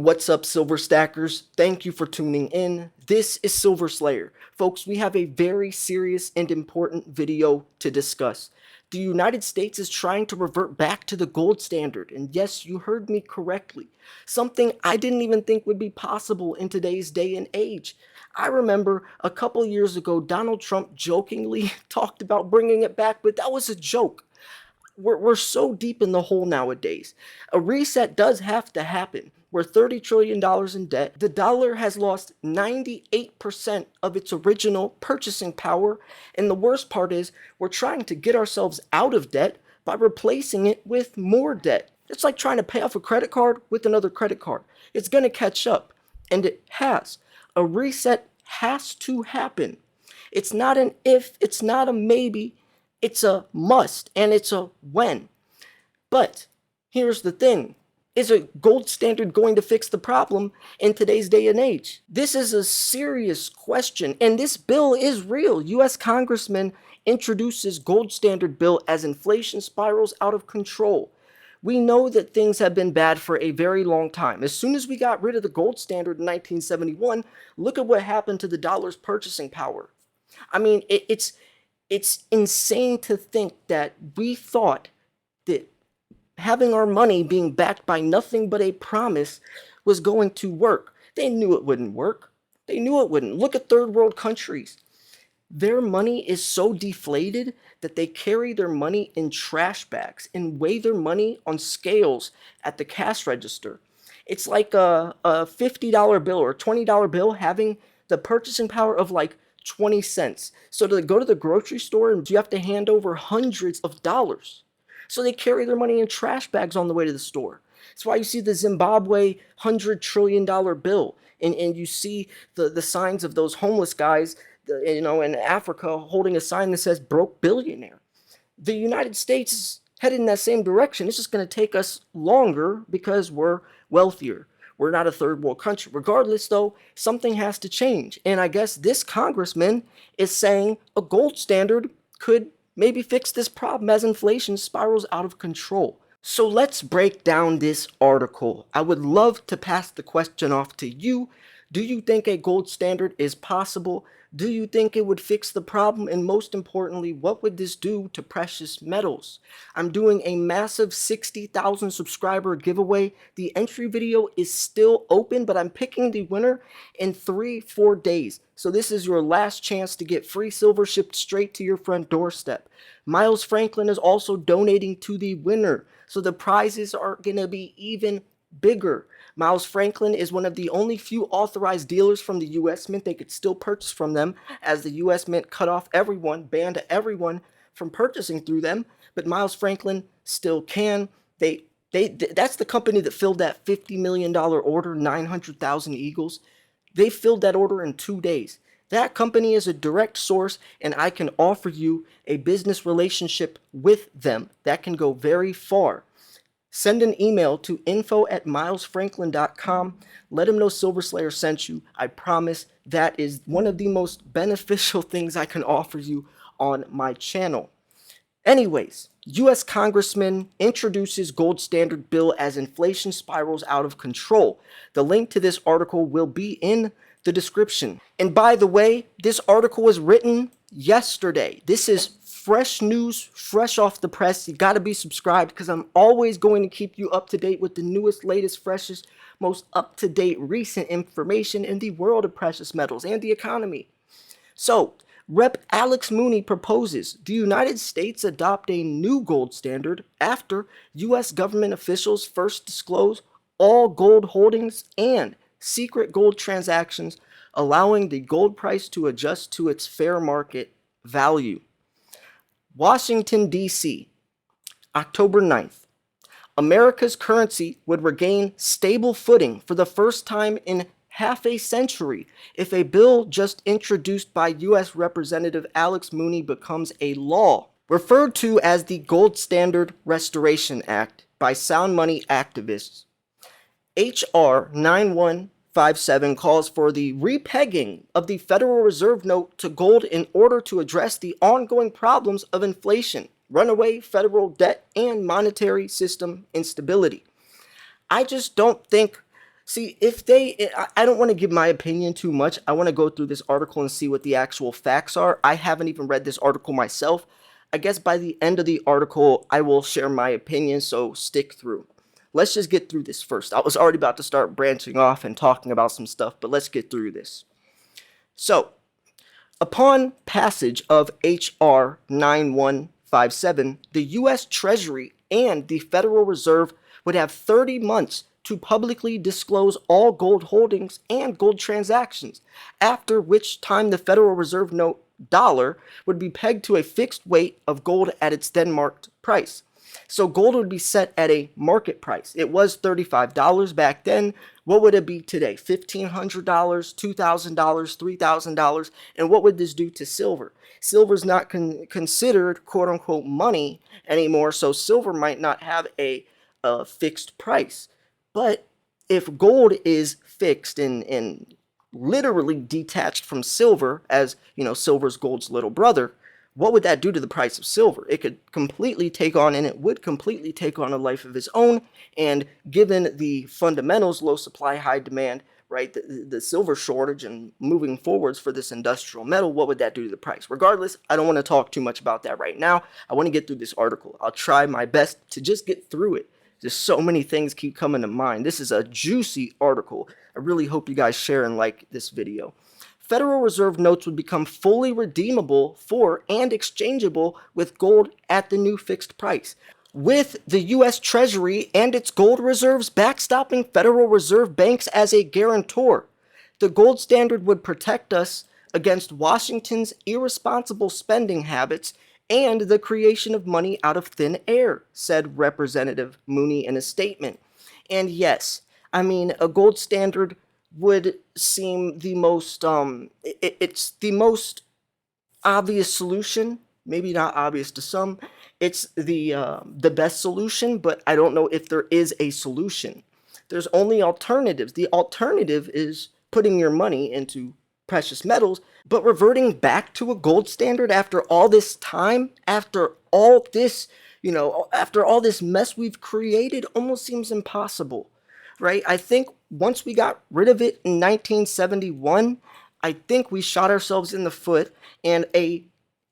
What's up, Silver Stackers? Thank you for tuning in. This is Silver Slayer. Folks, we have a very serious and important video to discuss. The United States is trying to revert back to the gold standard, and yes, you heard me correctly. Something I didn't even think would be possible in today's day and age. I remember a couple years ago, Donald Trump jokingly talked about bringing it back, but that was a joke. We're so deep in the hole nowadays. A reset does have to happen. We're $30 trillion in debt. The dollar has lost 98% of its original purchasing power. And the worst part is we're trying to get ourselves out of debt by replacing it with more debt. It's like trying to pay off a credit card with another credit card. It's going to catch up. And it has. A reset has to happen. It's not an if, it's not a maybe. It's a must, and it's a when. But here's the thing. Is a gold standard going to fix the problem in today's day and age? This is a serious question, and this bill is real. U.S. Congressman introduces gold standard bill as inflation spirals out of control. We know that things have been bad for a very long time. As soon as we got rid of the gold standard in 1971, look at what happened to the dollar's purchasing power. I mean, it's insane to think that we thought that having our money being backed by nothing but a promise was going to work. They knew it wouldn't work. They knew it wouldn't. Look at third world countries. Their money is so deflated that they carry their money in trash bags and weigh their money on scales at the cash register. It's like a $50 bill or a $20 bill having the purchasing power of like 20 cents. So to go to the grocery store, you have to hand over hundreds of dollars. So they carry their money in trash bags on the way to the store. That's why you see the Zimbabwe $100 trillion bill. And you see the signs of those homeless guys, in Africa holding a sign that says broke billionaire. The United States is headed in that same direction. It's just going to take us longer because we're wealthier. We're not a third world country. Regardless, though, something has to change. And I guess this congressman is saying a gold standard could maybe fix this problem as inflation spirals out of control. So let's break down this article. I would love to pass the question off to you. Do you think a gold standard is possible? Do you think it would fix the problem? And most importantly, what would this do to precious metals? I'm doing a massive 60,000 subscriber giveaway. The entry video is still open, but I'm picking the winner in 3-4 days. So this is your last chance to get free silver shipped straight to your front doorstep. Miles Franklin is also donating to the winner. So the prizes are going to be even bigger. Miles Franklin is one of the only few authorized dealers from the U.S. Mint. They could still purchase from them, as the U.S. Mint cut off everyone, banned everyone from purchasing through them. But Miles Franklin still can. That's the company that filled that $50 million order, 900,000 Eagles. They filled that order in 2 days. That company is a direct source, and I can offer you a business relationship with them. That can go very far. Send an email to info@milesfranklin.com. Let them know Silver Slayer sent you. I promise that is one of the most beneficial things I can offer you on my channel. Anyways, U.S. Congressman introduces gold standard bill as inflation spirals out of control. The link to this article will be in the description. And by the way, this article was written yesterday. This is fresh news, fresh off the press. You got to be subscribed because I'm always going to keep you up to date with the newest, latest, freshest, most up-to-date recent information in the world of precious metals and the economy. So, Rep. Alex Mooney proposes the United States adopt a new gold standard after U.S. government officials first disclose all gold holdings and secret gold transactions, allowing the gold price to adjust to its fair market value. Washington, D.C., October 9th. America's currency would regain stable footing for the first time in half a century if a bill just introduced by U.S. Representative Alex Mooney becomes a law. Referred to as the Gold Standard Restoration Act by sound money activists, H.R. 9157 calls for the repegging of the Federal Reserve note to gold in order to address the ongoing problems of inflation, runaway federal debt, and monetary system instability. I just don't think See, if they, I don't want to give my opinion too much. I want to go through this article and see what the actual facts are. I haven't even read this article myself. I guess by the end of the article, I will share my opinion, so stick through. Let's just get through this first. I was already about to start branching off and talking about some stuff, but let's get through this. So, upon passage of H.R. 9157, the U.S. Treasury and the Federal Reserve would have 30 months to publicly disclose all gold holdings and gold transactions, after which time the Federal Reserve note dollar would be pegged to a fixed weight of gold at its then marked price. So gold would be set at a market price. It was $35 back then. What would it be today? $1,500, $2,000, $3,000? And what would this do to silver? Silver's not considered quote unquote money anymore, so silver might not have a fixed price. But if gold is fixed and literally detached from silver, as you know, silver's gold's little brother, what would that do to the price of silver? It could completely take on, and it would completely take on a life of its own. And given the fundamentals, low supply, high demand, right, the silver shortage and moving forwards for this industrial metal, what would that do to the price? Regardless, I don't want to talk too much about that right now. I want to get through this article. I'll try my best to just get through it. Just so many things keep coming to mind. This is a juicy article. I really hope you guys share and like this video. Federal Reserve notes would become fully redeemable for and exchangeable with gold at the new fixed price, with the U.S. Treasury and its gold reserves backstopping Federal Reserve banks as a guarantor. The gold standard would protect us against Washington's irresponsible spending habits and the creation of money out of thin air, said Representative Mooney in a statement. And yes, I mean, a gold standard would seem the most, it's the most obvious solution. Maybe not obvious to some. It's the best solution, but I don't know if there is a solution. There's only alternatives. The alternative is putting your money into precious metals, but reverting back to a gold standard after all this time, after all this, after all this mess we've created, almost seems impossible, right? I think once we got rid of it in 1971, I think we shot ourselves in the foot, and an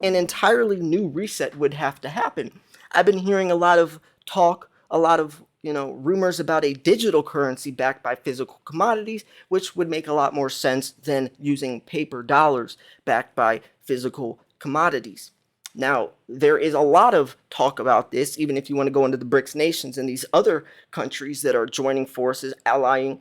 entirely new reset would have to happen. I've been hearing a lot of talk, a lot of rumors about a digital currency backed by physical commodities, which would make a lot more sense than using paper dollars backed by physical commodities. Now, there is a lot of talk about this, even if you want to go into the BRICS nations and these other countries that are joining forces, allying,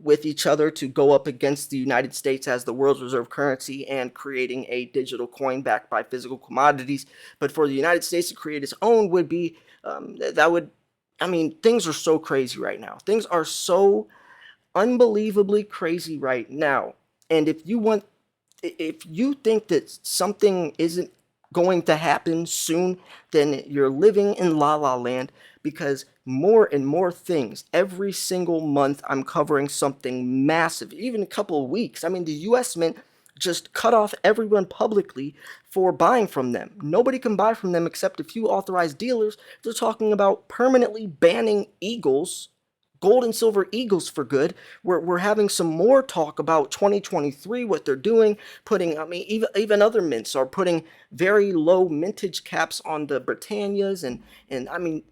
with each other to go up against the United States as the world's reserve currency and creating a digital coin backed by physical commodities. But for the United States to create its own would be, things are so crazy right now. Things are so unbelievably crazy right now. And if you think that something isn't going to happen soon, then you're living in la la land, because more and more things every single month I'm covering something massive, even a couple of weeks. I mean, the US Mint just cut off everyone publicly for buying from them. Nobody can buy from them except a few authorized dealers. They're talking about permanently banning eagles, gold and silver eagles, for good. We're having some more talk about 2023, what they're doing, putting, even other mints are putting very low mintage caps on the Britannias, and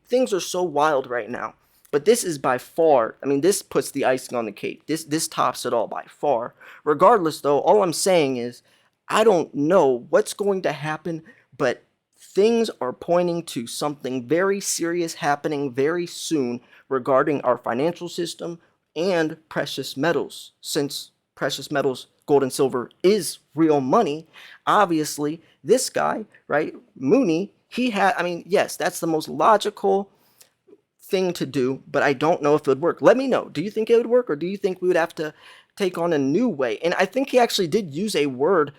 things are so wild right now. But this is by far, this puts the icing on the cake. This tops it all by far. Regardless, though, all I'm saying is I don't know what's going to happen, but things are pointing to something very serious happening very soon regarding our financial system and precious metals. Since precious metals, gold and silver, is real money, obviously this guy, right, Mooney, yes, that's the most logical thing to do, but I don't know if it would work. Let me know. Do you think it would work, or do you think we would have to take on a new way? And I think he actually did use a word.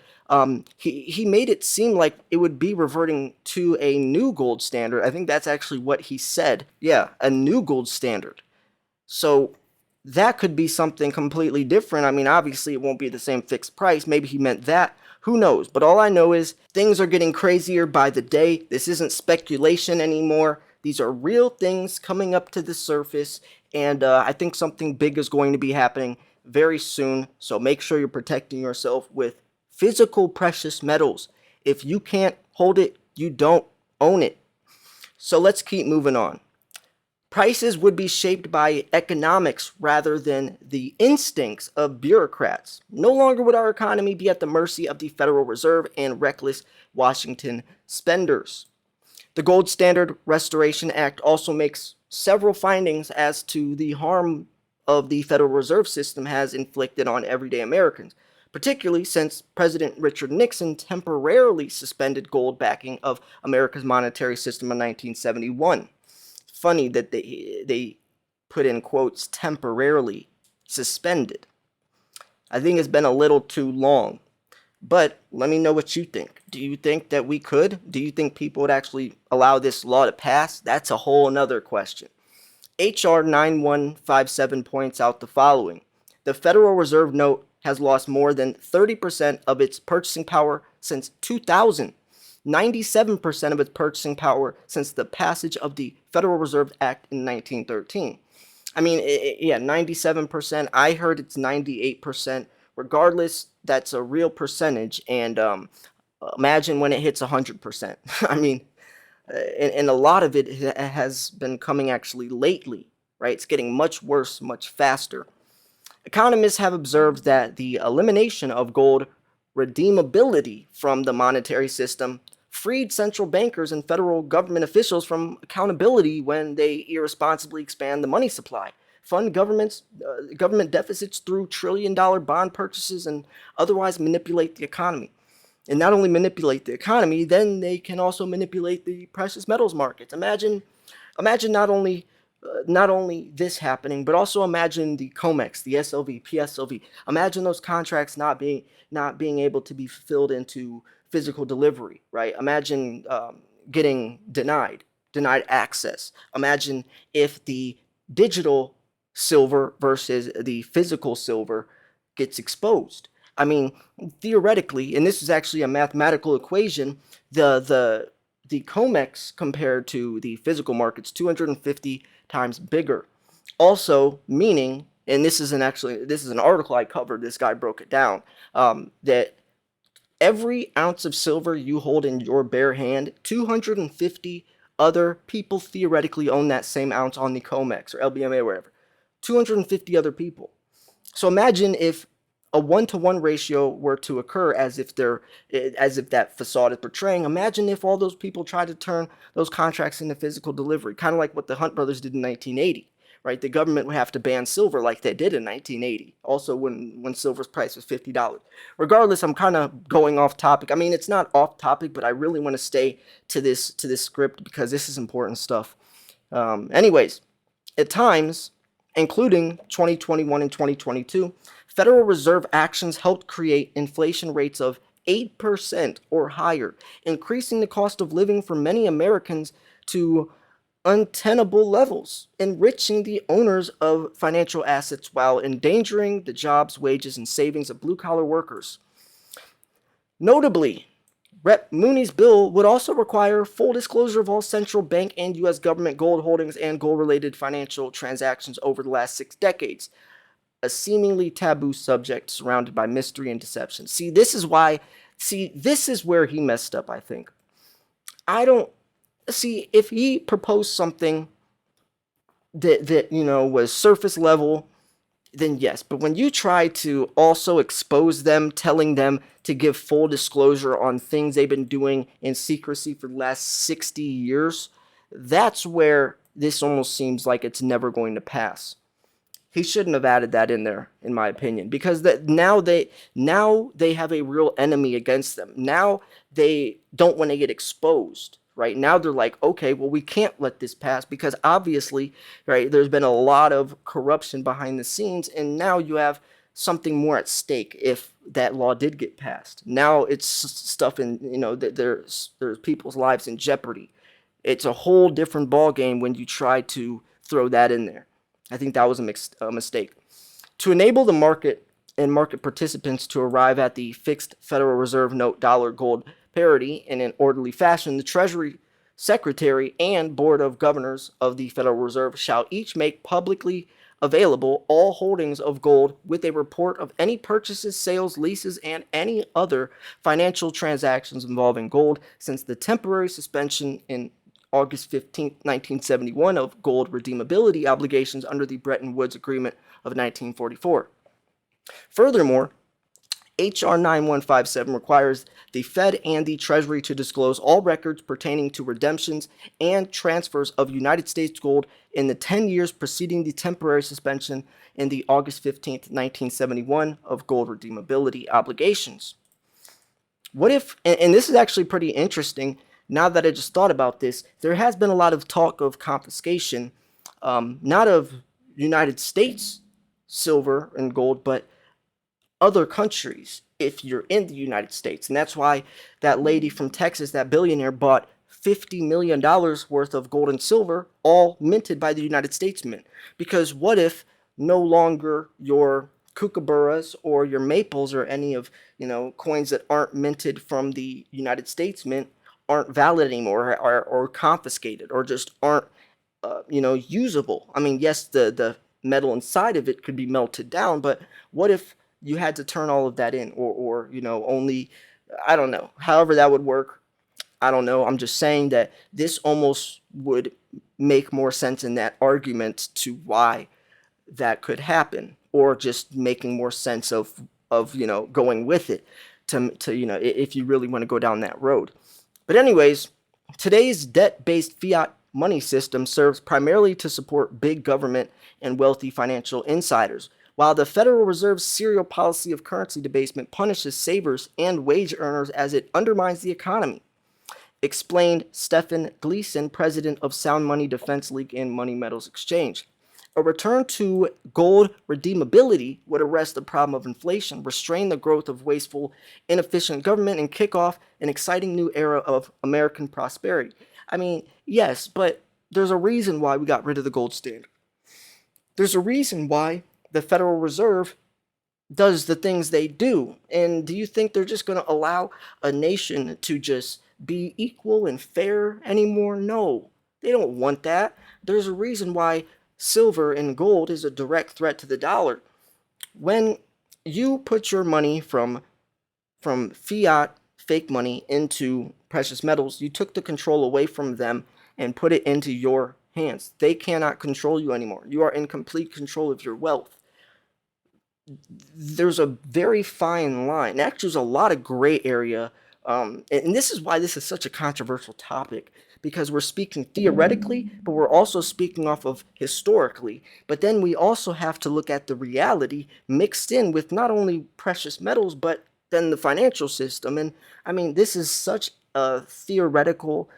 He made it seem like it would be reverting to a new gold standard. I think that's actually what he said. Yeah, a new gold standard. So that could be something completely different. Obviously it won't be the same fixed price. Maybe he meant that. Who knows? But all I know is things are getting crazier by the day. This isn't speculation anymore. These are real things coming up to the surface, And I think something big is going to be happening very soon. So make sure you're protecting yourself with physical precious metals. If you can't hold it, you don't own it. So let's keep moving on. Prices would be shaped by economics rather than the instincts of bureaucrats. No longer would our economy be at the mercy of the Federal Reserve and reckless Washington spenders. The Gold Standard Restoration Act also makes several findings as to the harm of the Federal Reserve System has inflicted on everyday Americans, particularly since President Richard Nixon temporarily suspended gold backing of America's monetary system in 1971. Funny that they put in quotes temporarily suspended. I think it's been a little too long. But let me know what you think. Do you think that we could? Do you think people would actually allow this law to pass? That's a whole nother question. HR 9157 points out the following. The Federal Reserve note has lost more than 30% of its purchasing power since 2000. 97% of its purchasing power since the passage of the Federal Reserve Act in 1913. I mean, yeah, 97%. I heard it's 98%. Regardless, that's a real percentage. And imagine when it hits 100%. I mean, and a lot of it has been coming actually lately, right? It's getting much worse, much faster. Economists have observed that the elimination of gold redeemability from the monetary system freed central bankers and federal government officials from accountability when they irresponsibly expand the money supply, fund government deficits through trillion-dollar bond purchases, and otherwise manipulate the economy. And not only manipulate the economy, then they can also manipulate the precious metals markets. Imagine not only this happening, but also imagine the COMEX, the SLV, PSLV. Imagine those contracts not being able to be fulfilled into physical delivery, right? Imagine getting denied access. Imagine if the digital silver versus the physical silver gets exposed. I mean, theoretically, and this is actually a mathematical equation, the COMEX compared to the physical markets 250 times bigger. Also meaning, and this is an article I covered, this guy broke it down, that every ounce of silver you hold in your bare hand, 250 other people theoretically own that same ounce on the COMEX or LBMA or wherever. 250 other people. So imagine if a 1-to-1 ratio were to occur as if that facade is portraying. Imagine if all those people tried to turn those contracts into physical delivery, kind of like what the Hunt brothers did in 1980, right? The government would have to ban silver like they did in 1980, also when silver's price was $50. Regardless, I'm kind of going off topic. I mean, it's not off topic, but I really want to stay to this script because this is important stuff. Anyways, at times, including 2021 and 2022, Federal Reserve actions helped create inflation rates of 8% or higher, increasing the cost of living for many Americans to untenable levels, enriching the owners of financial assets while endangering the jobs, wages, and savings of blue-collar workers. Notably, Rep. Mooney's bill would also require full disclosure of all central bank and U.S. government gold holdings and gold-related financial transactions over the last 6 decades, a seemingly taboo subject surrounded by mystery and deception. This is where he messed up, I think. If he proposed something that was surface level, then yes. But when you try to also expose them, telling them to give full disclosure on things they've been doing in secrecy for the last 60 years, that's where this almost seems like it's never going to pass. He shouldn't have added that in there, in my opinion, because now they have a real enemy against them. Now they don't want to get exposed, right? Now they're like, okay, well, we can't let this pass because obviously, right, there's been a lot of corruption behind the scenes, and now you have something more at stake if that law did get passed. Now it's stuff in, that there's people's lives in jeopardy. It's a whole different ballgame when you try to throw that in there. I think that was a mistake. To enable the market and market participants to arrive at the fixed Federal Reserve note dollar gold parity in an orderly fashion, the Treasury Secretary and Board of Governors of the Federal Reserve shall each make publicly available all holdings of gold with a report of any purchases, sales, leases, and any other financial transactions involving gold since the temporary suspension in August 15, 1971 of gold redeemability obligations under the Bretton Woods Agreement of 1944. Furthermore, H.R. 9157 requires the Fed and the Treasury to disclose all records pertaining to redemptions and transfers of United States gold in the 10 years preceding the temporary suspension in the August 15, 1971 of gold redeemability obligations. What if, and this is actually pretty interesting, now that I just thought about this, there has been a lot of talk of confiscation, not of United States silver and gold, but other countries if you're in the United States. And that's why that lady from Texas, that billionaire, bought $50 million worth of gold and silver, all minted by the United States Mint. Because what if no longer your kookaburras or your maples or any of, coins that aren't minted from the United States Mint aren't valid anymore, or confiscated, or just aren't, usable? I mean, yes, the metal inside of it could be melted down, but what if you had to turn all of that in, or only, I don't know, however that would work. I don't know. I'm just saying that this almost would make more sense in that argument to why that could happen, or just making more sense of going with it to if you really want to go down that road. But anyways, today's debt-based fiat money system serves primarily to support big government and wealthy financial insiders, while the Federal Reserve's serial policy of currency debasement punishes savers and wage earners as it undermines the economy, explained Stephen Gleason, president of Sound Money Defense League and Money Metals Exchange. A return to gold redeemability would arrest the problem of inflation, restrain the growth of wasteful, inefficient government, and kick off an exciting new era of American prosperity. I mean, yes, but there's a reason why we got rid of the gold standard. There's a reason why the Federal Reserve does the things they do. And do you think they're just going to allow a nation to just be equal and fair anymore? No, they don't want that. There's a reason why silver and gold is a direct threat to the dollar. When you put your money from fiat, fake money, into precious metals, you took the control away from them and put it into your hands. They cannot control you anymore. You are in complete control of your wealth. There's a very fine line. Actually, there's a lot of gray area, and this is why this is such a controversial topic, because we're speaking theoretically, but we're also speaking off of historically. But then we also have to look at the reality mixed in with not only precious metals, but then the financial system. And I mean, this is such a theoretical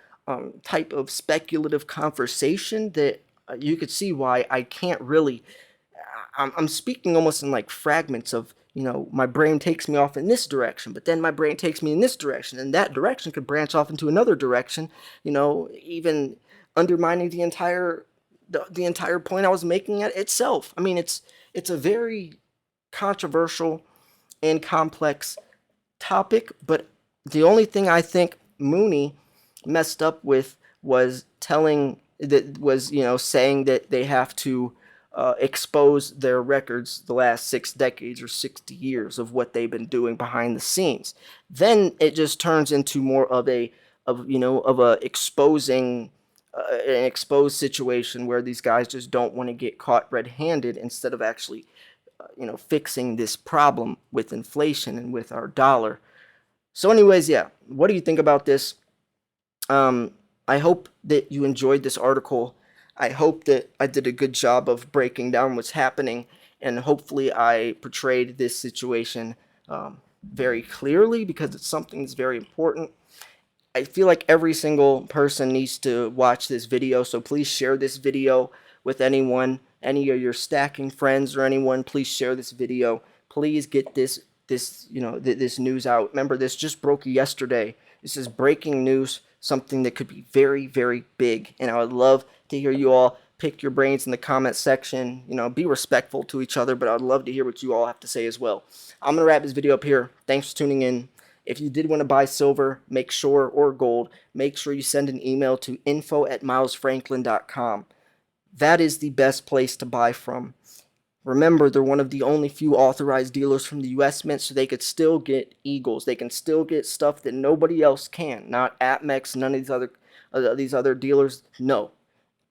type of speculative conversation that you could see why I can't really. I'm speaking almost in like fragments of, my brain takes me off in this direction, but then my brain takes me in this direction, and that direction could branch off into another direction, even undermining the entire point I was making at itself. I mean, it's a very controversial and complex topic, but the only thing I think Mooney messed up with was saying that they have to expose their records the last 6 decades or 60 years of what they've been doing behind the scenes. Then it just turns into more of an exposing an exposed situation where these guys just don't want to get caught red-handed, instead of actually fixing this problem with inflation and with our dollar. So anyways, yeah, what do you think about this? I hope that you enjoyed this article. I hope that I did a good job of breaking down what's happening, and hopefully I portrayed this situation very clearly, because it's something that's very important. I feel like every single person needs to watch this video, so please share this video with anyone, any of your stacking friends or anyone. Please share this video. Please get this news out. Remember, this just broke yesterday. This is breaking news, something that could be very, very big, and I would love to hear you all pick your brains in the comment section. Be respectful to each other, but I'd love to hear what you all have to say as well. I'm going to wrap this video up here. Thanks for tuning in, If you did want to buy silver, make sure, or gold, make sure you send an email to info@milesfranklin.com. That is the best place to buy from. Remember, they're one of the only few authorized dealers from the U.S. Mint, so they could still get Eagles. They can still get stuff that nobody else can. Not Atmex, none of these other dealers. No,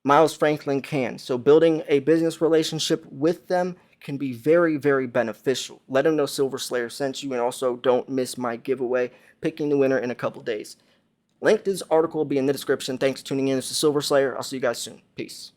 Miles Franklin can. So building a business relationship with them can be very, very beneficial. Let them know Silver Slayer sent you, and also don't miss my giveaway, picking the winner in a couple days. Link to this article will be in the description. Thanks for tuning in. This is Silver Slayer. I'll see you guys soon. Peace.